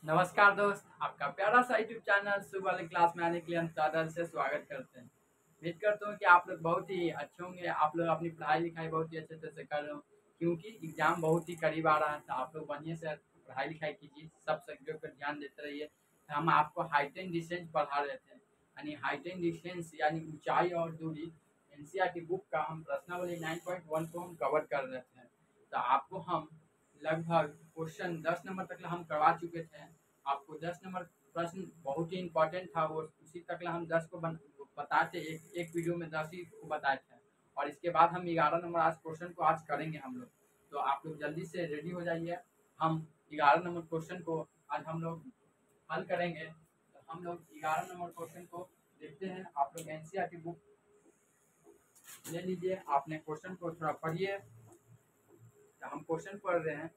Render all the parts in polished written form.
नमस्कार दोस्त, आपका प्यारा सा यूट्यूब चैनल सुबह वाली क्लास में आने के लिए हम चादर से स्वागत करते हैं। उम्मीद करता हूँ कि आप लोग बहुत ही अच्छे होंगे। आप लोग अपनी पढ़ाई लिखाई बहुत ही अच्छे तरह से कर रहे हो, क्योंकि एग्जाम बहुत ही करीब आ रहा है। तो आप लोग बढ़िया से पढ़ाई लिखाई कीजिए, सब सब्जेक्ट पर ध्यान देते रहिए। तो हम आपको हाइट एंड डिस्टेंस पढ़ा रहे थे, यानी हाइट एंड डिस्टेंस यानी ऊंचाई और दूरी। एनसीईआरटी बुक का हम प्रश्नावली 9.1 को हम कवर कर रहे थे। तो आपको हम लगभग क्वेश्चन 10 नंबर तक हम करवा चुके थे। आपको 10 नंबर प्रश्न बहुत ही इम्पोर्टेंट था, वो उसी तक हम 10 को बताते, एक वीडियो में 10 ही को बताए थे। और इसके बाद हम 11 नंबर आज क्वेश्चन को आज करेंगे हम लोग। तो आप लोग जल्दी से रेडी हो जाइए। हम 11 नंबर क्वेश्चन को आज हम लोग हल करेंगे। तो हम लोग 11 नंबर क्वेश्चन को देखते हैं। आप लोग एनसीईआरटी बुक ले लीजिए, आपने क्वेश्चन को थोड़ा पढ़िए। तो हम क्वेश्चन पढ़ रहे हैं।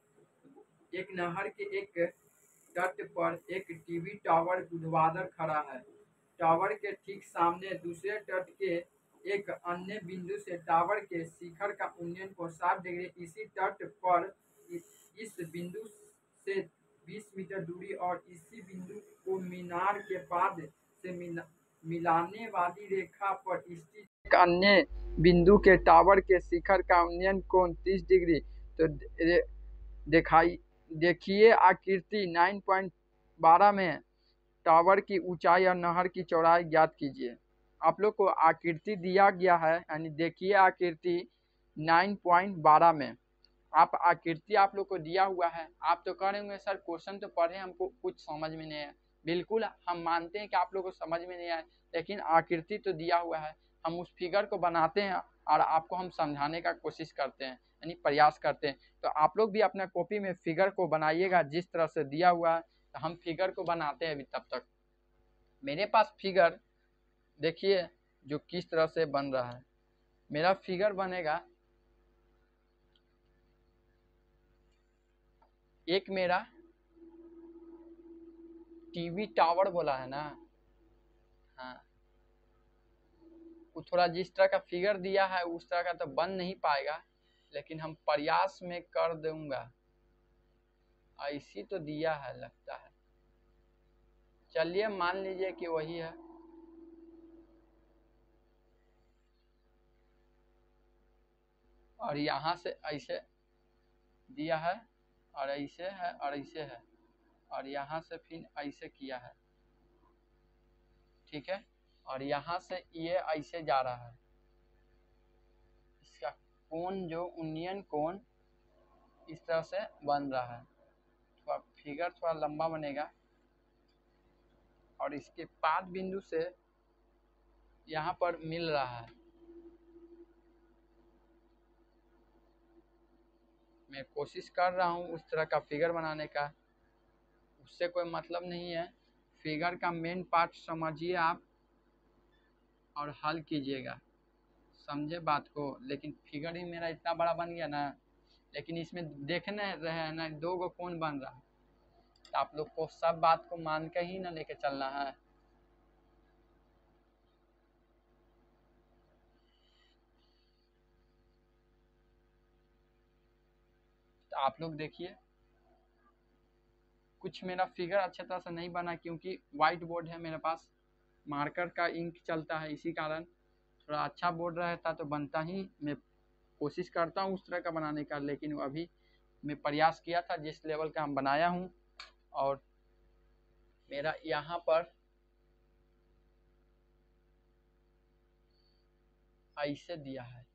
एक नहर के एक तट पर एक टीवी टावर ऊर्ध्वाधर खड़ा है। टावर के ठीक सामने दूसरे तट के एक अन्य बिंदु से टावर के शिखर का उन्नयन को 60 डिग्री, इसी तट पर इस बिंदु से 20 मीटर दूरी और इसी बिंदु को मीनार के पाद से मिलाने वाली रेखा पर स्थित एक अन्य बिंदु के टावर के शिखर का उन्नयन कोण 30 डिग्री। तो दिखाई देखिए आकृति 9.12 में टावर की ऊंचाई और नहर की चौड़ाई ज्ञात कीजिए। आप लोग को आकृति दिया गया है, यानी देखिए आकृति 9.12 में आप आकृति आप लोग को दिया हुआ है। आप तो कह रहे होंगे सर क्वेश्चन तो पढ़े, हमको कुछ समझ में नहीं आया। बिल्कुल हम मानते हैं कि आप लोग को समझ में नहीं आया, लेकिन आकृति तो दिया हुआ है। हम उस फिगर को बनाते हैं और आपको हम समझाने का कोशिश करते हैं, यानी प्रयास करते हैं। तो आप लोग भी अपना कॉपी में फिगर को बनाइएगा जिस तरह से दिया हुआ है। तो हम फिगर को बनाते हैं। अभी तब तक मेरे पास फिगर देखिए जो किस तरह से बन रहा है। मेरा फिगर बनेगा, एक मेरा टीवी टावर बोला है ना, हाँ, वो थोड़ा जिस तरह का फिगर दिया है उस तरह का तो बन नहीं पाएगा, लेकिन हम प्रयास में कर दूंगा। ऐसी तो दिया है लगता है, चलिए मान लीजिए कि वही है। और यहाँ से ऐसे दिया है और ऐसे है और ऐसे है, और यहाँ से फिर ऐसे किया है, ठीक है। और यहाँ से ये ऐसे जा रहा है। इसका कोण जो उन्नयन कोण इस तरह से बन रहा है। थोड़ा फिगर थोड़ा लंबा बनेगा और इसके पाद बिंदु से यहाँ पर मिल रहा है। मैं कोशिश कर रहा हूँ उस तरह का फिगर बनाने का, उससे कोई मतलब नहीं है। फिगर का मेन पार्ट समझिए आप और हल कीजिएगा, समझे बात को। लेकिन फिगर ही मेरा इतना बड़ा बन गया ना, लेकिन इसमें देखने रहे हैं ना 2 गो कोण बन रहा है। तो आप लोग को सब बात को मान के ही ना लेके चलना है। तो आप लोग देखिए, कुछ मेरा फिगर अच्छे तरह से नहीं बना क्योंकि व्हाइट बोर्ड है मेरे पास, मार्कर का इंक चलता है, इसी कारण। थोड़ा अच्छा बोर्ड रहता तो बनता ही। मैं कोशिश करता हूँ उस तरह का बनाने का, लेकिन अभी मैं प्रयास किया था जिस लेवल का हम बनाया हूँ। और मेरा यहाँ पर ऐसे दिया है,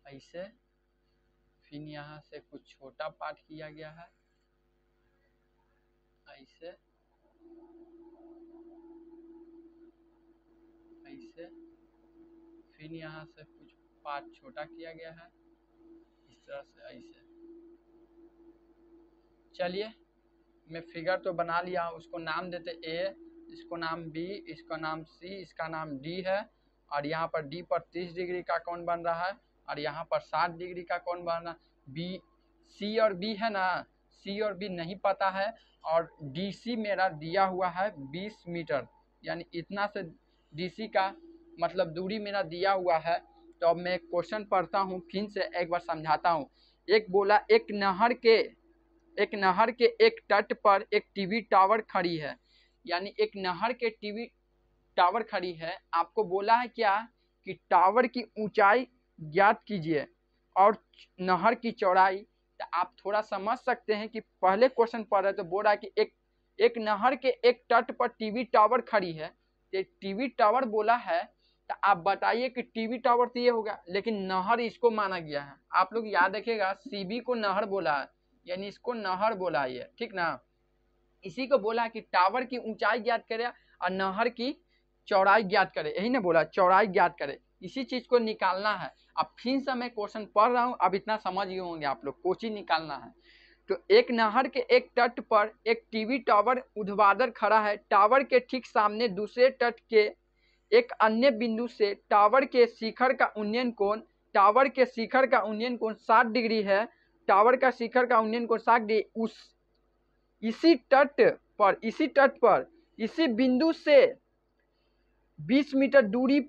ऐसे, फिर यहाँ से कुछ छोटा पार्ट किया गया है ऐसे, ऐसे, फिर यहाँ से कुछ पार्ट छोटा किया गया है इस तरह से ऐसे। चलिए मैं फिगर तो बना लिया, उसको नाम देते ए, इसको नाम बी, इसका नाम सी, इसका नाम डी है। और यहाँ पर डी पर 30 डिग्री का कोण बन रहा है और यहाँ पर 60 डिग्री का कोण बन रहा है। बी, सी और बी है ना, सी और बी नहीं पता है। और डी सी मेरा दिया हुआ है 20 मीटर, यानी इतना से डी सी का मतलब दूरी मेरा दिया हुआ है। तो अब मैं क्वेश्चन पढ़ता हूँ, फिर से एक बार समझाता हूँ। एक बोला एक नहर के एक नहर के एक तट पर एक टीवी टावर खड़ी है, यानी एक नहर के टीवी टावर खड़ी है। आपको बोला है क्या कि टावर की ऊंचाई ज्ञात कीजिए और नहर की चौड़ाई। तो आप थोड़ा समझ सकते हैं कि पहले क्वेश्चन पढ़ रहे तो बोल रहा है कि एक नहर के एक तट पर टीवी टावर खड़ी है। तो टीवी टावर बोला है तो आप बताइए कि टीवी टावर तो ये होगा, लेकिन नहर इसको माना गया है। आप लोग याद रखिएगा, सीबी को नहर बोला है, यानी इसको नहर बोला है, ठीक ना। इसी को बोला है कि टावर की ऊंचाई ज्ञात करे और नहर की चौड़ाई ज्ञात करे, यही ना बोला, चौड़ाई ज्ञात करे, इसी चीज को निकालना है। अब फिर से मैं क्वेश्चन पढ़ रहा हूँ, अब इतना समझ गए होंगे आप लोग, कोची निकालना है। तो एक नहर के एक तट पर एक टीवी टावर ऊर्ध्वाधर खड़ा है। टावर के ठीक सामने दूसरे तट के एक अन्य बिंदु से टावर के शिखर का उन्नयन कोण 60 डिग्री है। टावर का शिखर का उन्नयन कोण 60 डिग्री। इसी तट पर इसी बिंदु से 20 मीटर दूरी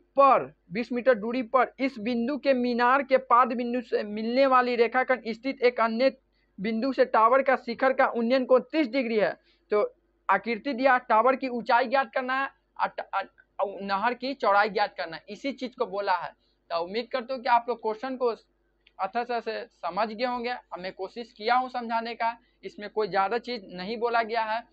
पर इस बिंदु के मीनार के पाद बिंदु से मिलने वाली रेखाखंड स्थित एक अन्य बिंदु से टावर का शिखर का उन्नयन कोण 30 डिग्री है। तो आकृति दिया, टावर की ऊंचाई ज्ञात करना है और नहर की चौड़ाई ज्ञात करना है, इसी चीज को बोला है। तो उम्मीद करता हूँ कि आप लोग क्वेश्चन को अच्छे से समझ गए होंगे। मैं कोशिश किया हूँ समझाने का, इसमें कोई ज्यादा चीज नहीं बोला गया है।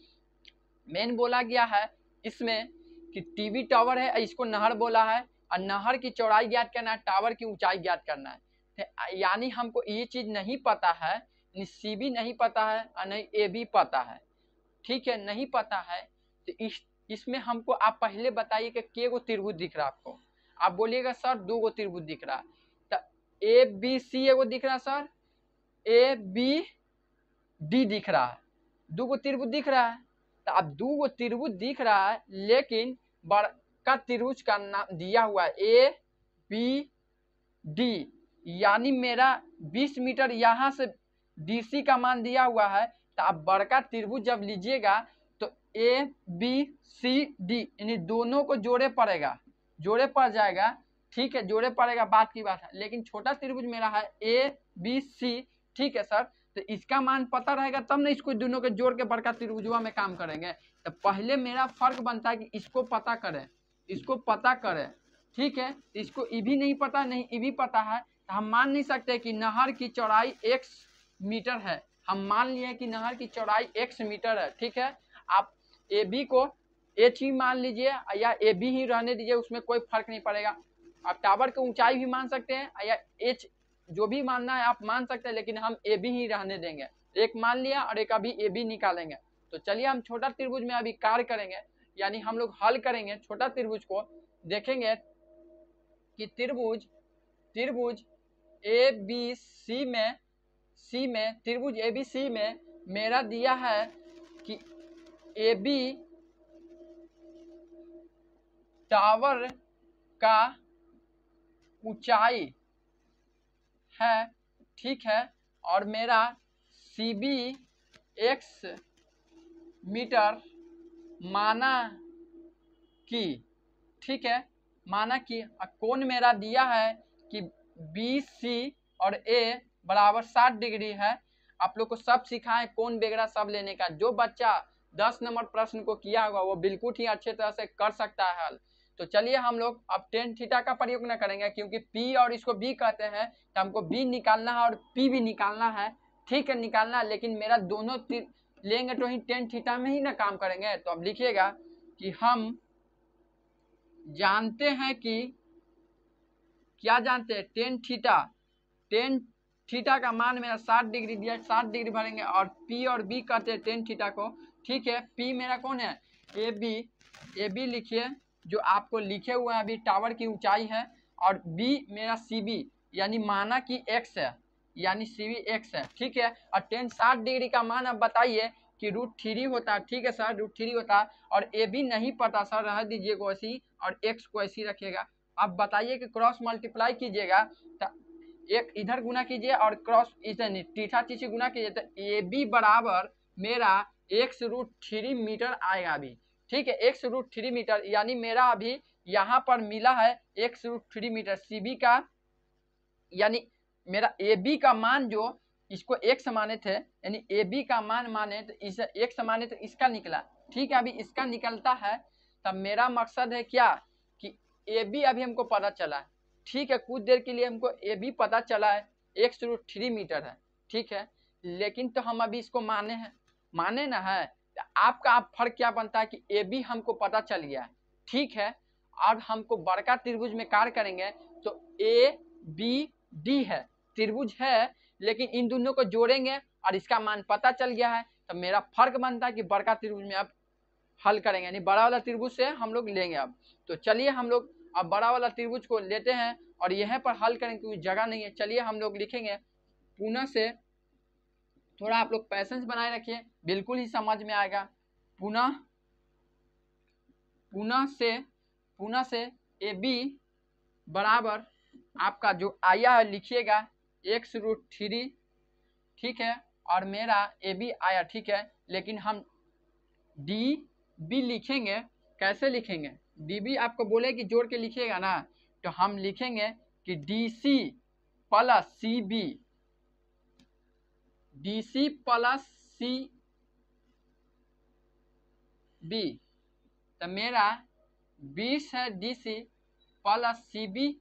मेन बोला गया है इसमें कि टीवी टावर है, इसको नहर बोला है, और नहर की चौड़ाई ज्ञात करना है, टावर की ऊंचाई ज्ञात करना है। यानी हमको ये चीज नहीं पता है, सी बी नहीं पता है और नहीं ए बी पता है, ठीक है, नहीं पता है। तो इसमें हमको आप पहले बताइए कि के गो त्रिभुज दिख रहा है आपको। आप बोलिएगा सर 2 गो त्रिभुज दिख रहा है, तो ए बी सी एगो दिख रहा है सर, ए बी डी दिख रहा है, 2 गो त्रिभुज दिख रहा है। तो अब 2 गो त्रिभुज दिख रहा है, लेकिन बड़का त्रिभुज का नाम दिया हुआ है ए बी डी, यानी मेरा 20 मीटर यहाँ से डीसी का मान दिया हुआ है। तो आप बड़का त्रिभुज जब लीजिएगा तो ए बी सी डी यानी दोनों को जोड़े पड़ेगा, जोड़े पड़ जाएगा, ठीक है, जोड़े पड़ेगा, बात की बात है। लेकिन छोटा त्रिभुज मेरा है ए बी सी, ठीक है सर, तो इसका मान पता रहेगा तब ना इसको दोनों के जोड़ के बड़का त्रिभुजवा में काम करेंगे। तो पहले मेरा फर्क बनता है कि इसको पता करें, इसको पता करें, ठीक है। इसको ई भी नहीं पता, नहीं ई भी पता है, तो हम मान नहीं सकते कि नहर की चौड़ाई x मीटर है। हम मान लिए कि नहर की चौड़ाई x मीटर है, ठीक है। आप ए बी को h ही मान लीजिए या ए बी ही रहने दीजिए, उसमें कोई फर्क नहीं पड़ेगा। आप टावर की ऊंचाई भी मान सकते हैं या h, जो भी मानना है आप मान सकते हैं, लेकिन हम ए बी ही रहने देंगे। एक मान लिया और एक अभी ए बी निकालेंगे। तो चलिए हम छोटा त्रिभुज में अभी कार्य करेंगे, यानी हम लोग हल करेंगे छोटा त्रिभुज को। देखेंगे कि त्रिभुज ए बी सी में त्रिभुज ए बी सी में मेरा दिया है कि ए बी टावर का ऊंचाई है, ठीक है, और मेरा सी बी x मीटर माना कि, ठीक है, माना कि कोण मेरा दिया है कि बी सी और ए बराबर 60 डिग्री है। आप लोग को सब सिखाए कोण वगैरह सब लेने का। जो बच्चा 10 नंबर प्रश्न को किया होगा वो बिल्कुल ही अच्छे तरह से कर सकता है हल। तो चलिए हम लोग अब टेन थीटा का प्रयोग न करेंगे, क्योंकि पी और इसको बी कहते हैं, तो हमको बी निकालना है और पी भी निकालना है, ठीक है, निकालना है। लेकिन मेरा दोनों लेंगे तो ही टेन थीटा में ही ना काम करेंगे। तो अब लिखिएगा कि हम जानते हैं कि क्या जानते हैं, टेन थीटा का मान मेरा 60 डिग्री दिया, 60 डिग्री भरेंगे, और पी और बी कहते हैं टेन थीटा को, ठीक है। पी मेरा कौन है, ए बी लिखिए, जो आपको लिखे हुए हैं अभी टावर की ऊंचाई है, और बी मेरा सी बी यानी माना कि x है, यानी सी बी x है, ठीक है। और टेन 60 डिग्री का मान अब बताइए कि √3 होता है, ठीक है सर, √3 होता है। और ए बी नहीं पता सर, रह दीजिए को ऐसी, और x को ऐसी रखिएगा। अब बताइए कि क्रॉस मल्टीप्लाई कीजिएगा तो एक इधर गुना कीजिए और क्रॉस इधर तीठा चीज गुना कीजिए, तो ए बी बराबर मेरा x√3 मीटर आएगा अभी, ठीक है, x√3 मीटर, यानी मेरा अभी यहाँ पर मिला है x√3 मीटर। सी बी का यानी मेरा ए बी का मान जो इसको x माने थे, यानी ए बी का मान माने तो इसे x माने तो इसका निकला। ठीक है, अभी इसका निकलता है तब मेरा मकसद है क्या कि ए बी अभी हमको पता चला है। ठीक है, कुछ देर के लिए हमको ए बी पता चला है, x√3 मीटर है। ठीक है, लेकिन तो हम अभी इसको माने ना है। तो आपका आप फर्क क्या बनता है कि ए बी हमको पता चल गया है। ठीक है, और हमको बड़का त्रिभुज में कार्य करेंगे तो ए बी डी है, त्रिभुज है, लेकिन इन दोनों को जोड़ेंगे और इसका मान पता चल गया है, तो मेरा फर्क बनता है कि बड़का त्रिभुज में अब हल करेंगे, यानी बड़ा वाला त्रिभुज से हम लोग लेंगे अब। तो चलिए हम लोग अब बड़ा वाला त्रिभुज को लेते हैं और यहाँ पर हल करेंगे, क्योंकि जगह नहीं है। चलिए हम लोग लिखेंगे पुनः से, थोड़ा आप लोग पैसेंस बनाए रखिए, बिल्कुल ही समझ में आएगा। पुनः से ए बी बराबर आपका जो आया है लिखिएगा x√3। ठीक है, और मेरा ए बी आया। ठीक है, लेकिन हम डी बी लिखेंगे, कैसे लिखेंगे? डी बी आपको बोले कि जोड़ के लिखिएगा ना, तो हम लिखेंगे कि D C plus C B, D C plus C B, तो मेरा 20 है D C plus C B,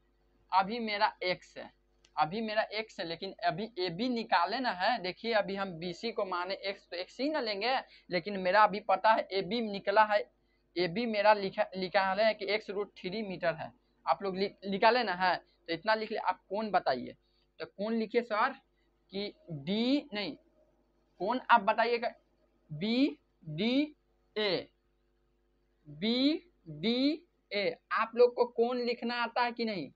अभी मेरा x है, अभी मेरा x है, लेकिन अभी ए बी निकाले ना है। देखिए अभी हम बी सी को माने x तो x ही ना लेंगे, लेकिन मेरा अभी पता है ए बी निकला है, ए बी मेरा निकाले है कि x√3 मीटर है। आप लोग निकाले ना है, तो इतना लिख ले। आप कौन बताइए, तो कौन लिखिए सर कि डी नहीं, कौन आप बताइएगा? B D A, B D A. आप लोग को कौन लिखना आता है कि नहीं?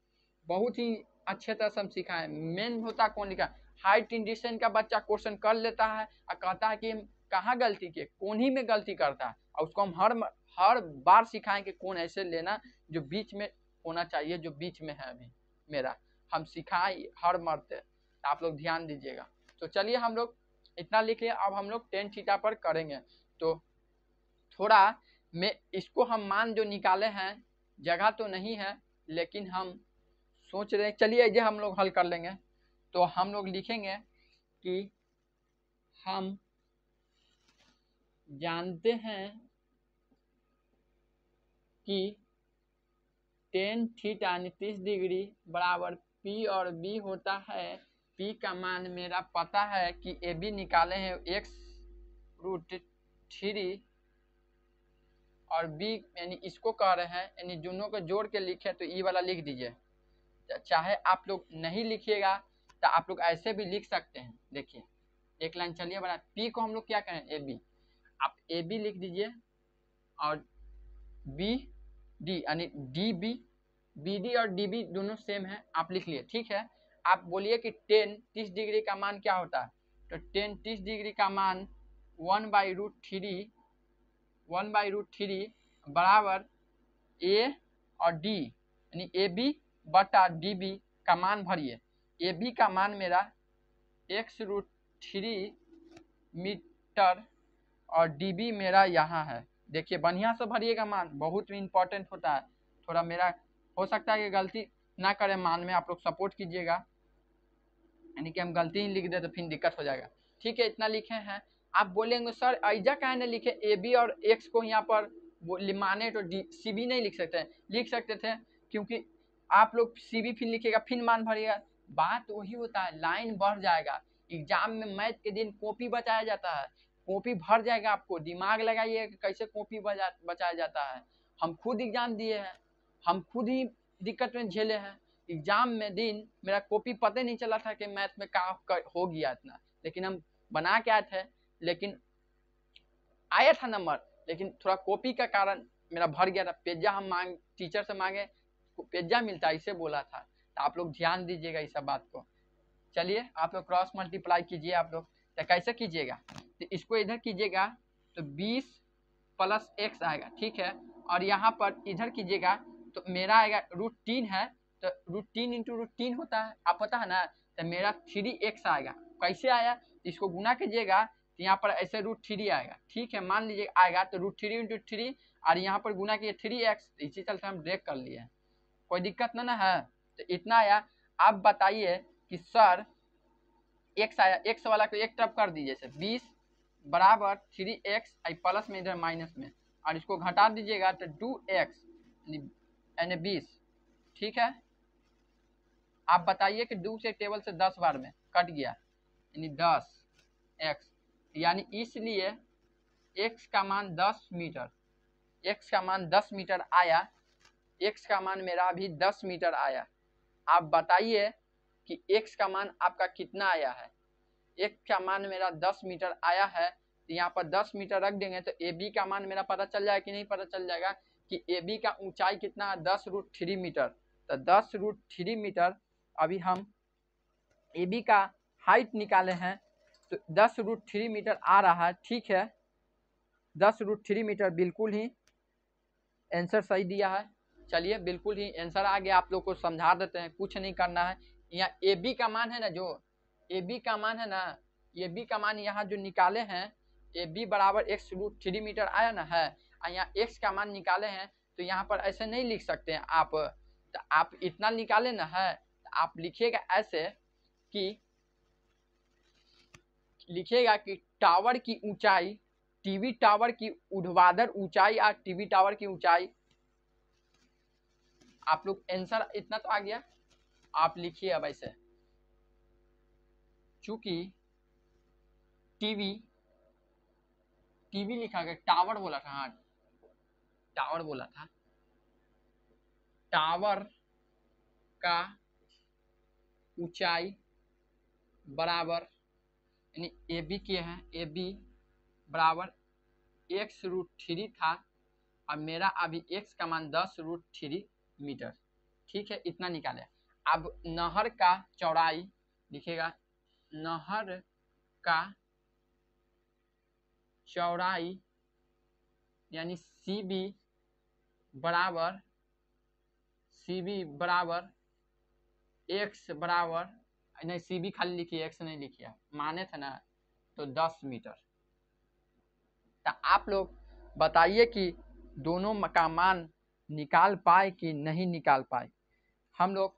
बहुत ही अच्छे तरह से हम सिखाएं। मेन होता कौन लिखा, हाइट इंडिशन का बच्चा क्वेश्चन कर लेता है और कहता है कि कहाँ गलती किए, कौन ही में गलती करता है, और उसको हम हर बार सिखाएं कि कौन ऐसे लेना जो बीच में होना चाहिए, जो बीच में है अभी मेरा, हम सिखाएं हर मरते। आप लोग ध्यान दीजिएगा। तो चलिए हम लोग इतना लिख लिया, अब हम लोग टेन थीटा पर करेंगे। तो थोड़ा में इसको हम मान जो निकाले हैं, जगह तो नहीं है, लेकिन हम सोच रहे हैं, चलिए ये हम लोग हल कर लेंगे। तो हम लोग लिखेंगे कि हम जानते हैं कि टेन थीटा 30 डिग्री बराबर पी और बी होता है। पी का मान मेरा पता है कि ए बी निकाले हैं x√3 और बी यानी इसको कह रहे हैं, यानी दोनों को जोड़ के लिखे तो ई वाला लिख दीजिए। चाहे आप लोग नहीं लिखिएगा तो आप लोग ऐसे भी लिख सकते हैं। देखिए एक लाइन चलिए बना, पी को हम लोग क्या करें, ए बी, आप ए बी लिख दीजिए और बी डी यानी डी बी, बी डी और डी बी दोनों सेम है, आप लिख लिए। ठीक है, आप बोलिए कि 30 डिग्री का मान क्या होता है, तो 30 डिग्री का मान 1/√3 बराबर ए और डी यानी ए बी बटा डी बी का मान भरिए। ए बी का मान मेरा x√3 मीटर और डी बी मेरा यहाँ है। देखिए बढ़िया से भरिएगा मान, बहुत इंपॉर्टेंट होता है। थोड़ा मेरा हो सकता है कि गलती ना करें मान में, आप लोग सपोर्ट कीजिएगा, यानी कि हम गलती ही लिख दे तो फिर दिक्कत हो जाएगा। ठीक है, इतना लिखे हैं। आप बोलेंगे सर ऐजा काहे नहीं लिखे, ए बी और एक्स को यहाँ पर माने तो डी सी बी नहीं लिख सकते? लिख सकते थे, क्योंकि आप लोग सी बी फिर लिखेगा फिर मान भरिएगा, बात वही होता है, लाइन बढ़ जाएगा। एग्जाम में मैथ के दिन कॉपी बचाया जाता है, कॉपी भर जाएगा, आपको दिमाग लगाइए कि कैसे कॉपी बचाया जाता है। हम खुद एग्जाम दिए हैं, हम खुद ही दिक्कत में झेले हैं। एग्जाम में दिन मेरा कॉपी पता नहीं चला था कि मैथ में क्या हो गया इतना, लेकिन हम बना के आए थे, लेकिन आया था नंबर, लेकिन थोड़ा कॉपी का कारण मेरा भर गया था। पेजा हम टीचर से मांगे, पेजा मिलता है इसे बोला था। तो आप लोग ध्यान दीजिएगा इस सब बात को। चलिए आप लोग क्रॉस मल्टीप्लाई कीजिए। आप लोग तो कैसे कीजिएगा, तो इसको इधर कीजिएगा तो 20 + x आएगा। ठीक है, और यहाँ पर इधर कीजिएगा तो मेरा आएगा √3 है, तो √3 × √3 होता है, आप पता है ना, तो मेरा 3x आएगा। कैसे आया, इसको गुना कीजिएगा तो यहाँ पर ऐसे √3 आएगा। ठीक है, मान लीजिए आएगा तो √3 × 3 और यहाँ पर गुना किए 3x, इसी चलते हम ब्रेक कर लिए, कोई दिक्कत ना है। तो इतना आया। आप बताइए कि सर एक्स आया, एक्स वाला को एक तरफ कर दीजिए, जैसे 20 बराबर 3x प्लस में इधर माइनस में, और इसको घटा दीजिएगा तो 2x यानी 20। ठीक है, आप बताइए कि 2 से टेबल से 10 बार में कट गया यानी 10x, यानी इसलिए x का मान 10 मीटर, x का मान 10 मीटर आया, x का मान मेरा भी 10 मीटर आया। आप बताइए कि x का मान आपका कितना आया है। x का मान मेरा 10 मीटर आया है, तो यहाँ पर 10 मीटर रख देंगे तो AB का मान मेरा पता चल जाएगा कि नहीं पता चल जाएगा कि AB का ऊंचाई कितना है, 10√3 मीटर। तो 10√3 मीटर, अभी हम AB का हाइट निकाले हैं तो 10√3 मीटर आ रहा है। ठीक है, 10√3 मीटर बिल्कुल ही आंसर सही दिया है। चलिए बिल्कुल ही आंसर आ गया, आप लोग को समझा देते हैं, कुछ नहीं करना है। यहाँ AB का मान है ना, जो AB का मान है ना, AB का मान यहाँ जो निकाले हैं, AB बराबर x√3 मीटर आया ना है, और यहाँ x का मान निकाले हैं, तो यहाँ पर ऐसे नहीं लिख सकते हैं आप। तो आप इतना निकाले ना है, तो आप लिखिएगा ऐसे कि लिखिएगा कि टावर की ऊंचाई, टीवी टावर की ऊर्ध्वाधर ऊंचाई या टीवी टावर की ऊंचाई, आप लोग आंसर इतना तो आ गया। आप लिखिए अब ऐसे, चूंकि टीवी टीवी लिखा गया, टावर बोला था, हाँ टावर बोला था, टावर का ऊंचाई बराबर, यानी ए बी के हैं, ए बी बराबर x√3 था, और मेरा अभी x का मान 10√3 मीटर। ठीक है, इतना निकाले। अब नहर का चौड़ाई लिखेगा, नहर का चौड़ाई यानी CB बराबर x बराबर, नहीं CB खाली लिखिए, x नहीं लिखिए, माने थे ना, तो 10 मीटर। तो आप लोग बताइए कि दोनों का मान निकाल पाए कि नहीं निकाल पाए। हम लोग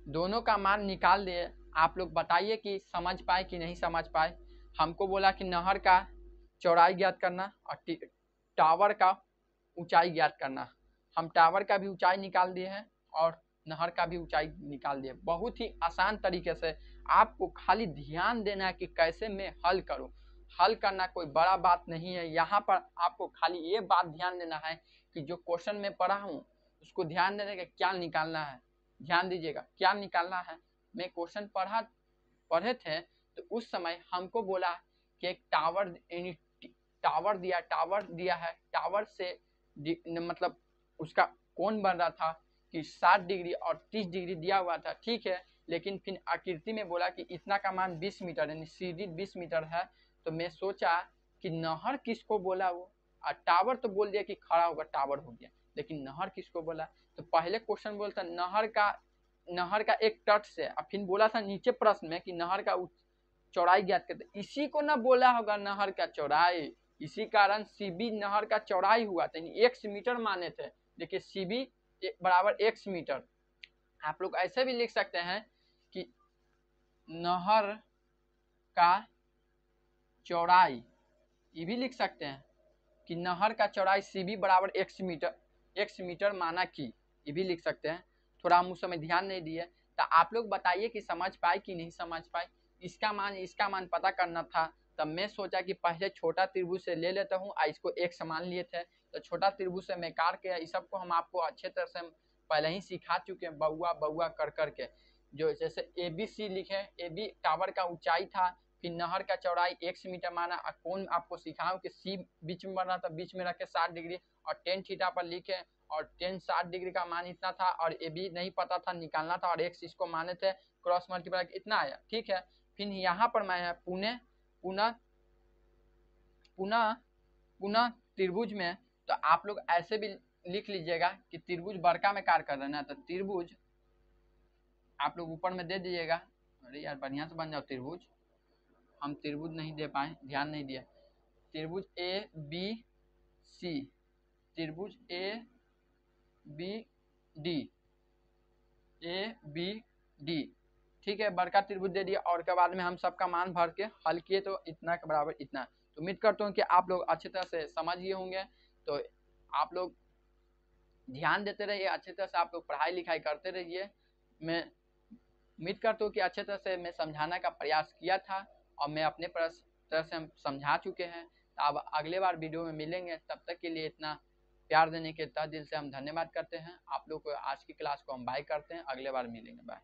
दोनों का मान निकाल दिए, आप लोग बताइए कि समझ पाए कि नहीं समझ पाए। हमको बोला कि नहर का चौड़ाई ज्ञात करना और टावर का ऊंचाई ज्ञात करना। हम टावर का भी ऊंचाई निकाल दिए हैं और नहर का भी ऊंचाई निकाल दिए। बहुत ही आसान तरीके से, आपको खाली ध्यान देना है कि कैसे मैं हल करूं। हल करना कोई बड़ा बात नहीं है, यहाँ पर आपको खाली ये बात ध्यान देना है कि जो क्वेश्चन में पढ़ा हूँ उसको ध्यान देने का क्या निकालना है। ध्यान दीजिएगा क्या निकालना है। मैं क्वेश्चन पढ़े थे तो उस समय हमको बोला कि एक टावर दिया है, टावर से मतलब उसका कोण बन रहा था कि 60 डिग्री और 30 डिग्री दिया हुआ था। ठीक है, लेकिन फिर आकृति में बोला कि इतना का मान 20 मीटर यानी सीधी 20 मीटर है। तो मैं सोचा कि नहर किसको बोला वो, और टावर तो बोल दिया कि खड़ा होगा टावर हो गया, लेकिन नहर किसको बोला। तो पहले क्वेश्चन बोलता नहर का एक तट से, और फिर बोला था नीचे प्रश्न में कि नहर का चौड़ाई ज्ञात करते, इसी को ना बोला होगा नहर का चौड़ाई। इसी कारण सीबी नहर का चौड़ाई हुआ था, एक्स मीटर माने थे। देखिए सीबी बराबर एक्स मीटर। आप लोग ऐसे भी लिख सकते हैं कि नहर का चौड़ाई, ये भी लिख सकते हैं कि नहर का चौड़ाई सीबी बराबर एक्स मीटर माना कि, ये भी लिख सकते हैं। थोड़ा हम उस समय ध्यान नहीं दिए। तो आप लोग बताइए कि समझ पाए कि नहीं समझ पाए। इसका मान पता करना था, तब मैं सोचा कि पहले छोटा त्रिभुज से ले लेता हूँ, इसको एक समान लिए थे, तो छोटा त्रिभुज से मैं काट के, इस सब को हम आपको अच्छे तरह से पहले ही सिखा चुके हैं, बउआ बउआ कर करके। जो जैसे ABC लिखे, AB टावर का ऊंचाई था, फिर नहर का चौड़ाई x मीटर माना, कोण आपको सिखाऊं कि C बीच में बना था, बीच में रखे 60 डिग्री और tan थीटा पर लिखे, और tan 60 डिग्री का मान इतना था, और AB नहीं पता था निकालना था, और x इसको माने थे, क्रॉस मल्टीप्लाई इतना आया। ठीक है, फिर यहाँ पर मैं पुनः त्रिभुज में, तो आप लोग ऐसे भी लिख लीजिएगा कि त्रिभुज बड़का में कार्य कर रहे हैं, तो त्रिभुज आप लोग ऊपर में दे दीजिएगा। अरे यार बढ़िया से बन जाओ त्रिभुज, हम त्रिभुज नहीं दे पाए, ध्यान नहीं दिया। त्रिभुज ABC, त्रिभुज ABD, ठीक है, बड़का त्रिभुज दे दिया और के बाद में हम सबका मान भर के हल किए तो इतना के बराबर इतना। तो उम्मीद करता हूँ कि आप लोग अच्छी तरह से समझ गए होंगे। तो आप लोग ध्यान देते रहिए, अच्छी तरह से आप लोग पढ़ाई लिखाई करते रहिए। मैं उम्मीद करता हूँ कि अच्छे तरह से मैं समझाने का प्रयास किया था और मैं अपने तरह से हम समझा चुके हैं। तो अब अगले बार वीडियो में मिलेंगे, तब तक के लिए इतना प्यार देने के तहे दिल से हम धन्यवाद करते हैं। आप लोग को आज की क्लास को हम बाय करते हैं, अगले बार मिलेंगे, बाय।